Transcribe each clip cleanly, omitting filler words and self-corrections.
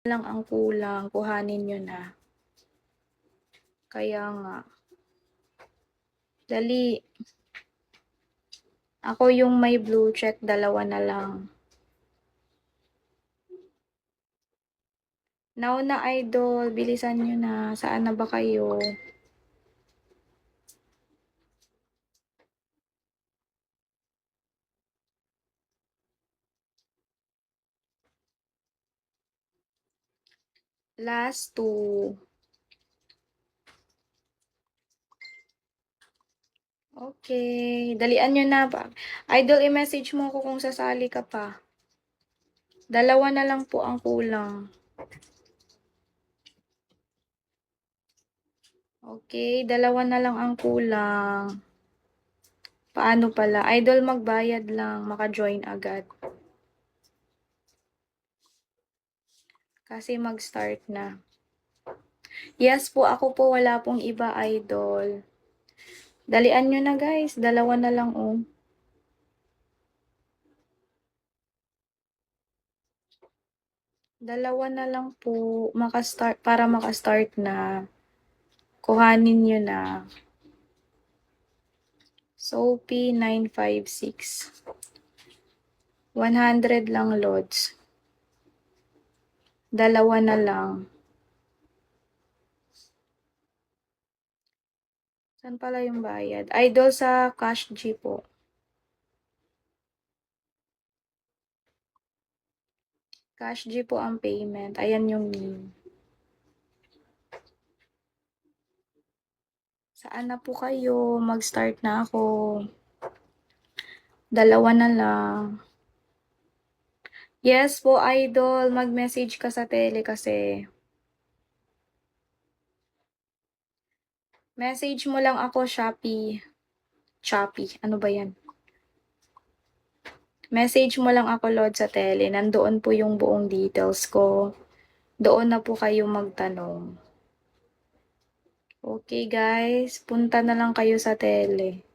lang ang kulang, kuhanin nyo na. Kaya nga. Dali. Ako yung may blue check, 2 na lang. Now na idol, bilisan nyo na. Saan na ba kayo? Last 2. Okay. Dalian nyo na ba? Idol, i-message mo ako kung sasali ka pa. 2 na lang po ang kulang. Okay, 2 na lang ang kulang. Paano pala? Idol, magbayad lang. Maka-join agad. Kasi mag-start na. Yes po, ako po. Wala pong iba, idol. Dalian nyo na, guys. 2 na lang, oh. Dalawa na lang po. Para maka-start na. Kuhanin nyo na. Soapy 956. 100 lang, loads. 2 na lang. Saan pala yung bayad? Idol sa Cash G po. Cash G po ang payment. Ayan yung name. Saan na po kayo? Mag-start na ako. 2 na lang. Yes po, idol. Mag-message ka sa tele kasi. Message mo lang ako, Shopee. Shopee. Ano ba yan? Message mo lang ako, Lord, sa tele. Nandoon po yung buong details ko. Doon na po kayo magtanong. Okay, guys. Punta na lang kayo sa tele.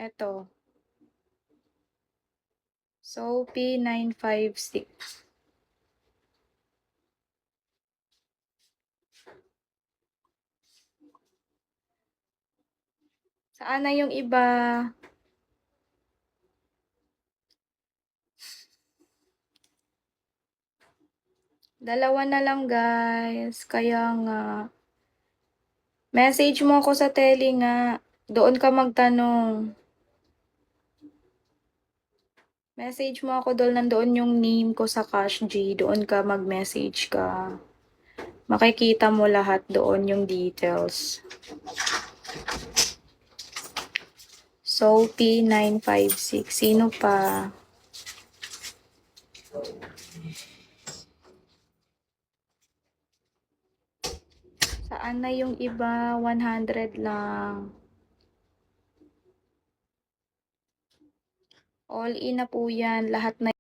Eto. Soapy 956. Saan na yung iba? Dalawa na lang, guys. Kaya nga. Message mo ako sa tele nga. Doon ka magtanong. Message mo ako doon. Nandoon yung name ko sa Cash G. Doon ka mag-message ka. Makikita mo lahat doon yung details. Soapy 956. Sino pa? Saan na yung iba? 100 lang. All in na po yan. Lahat na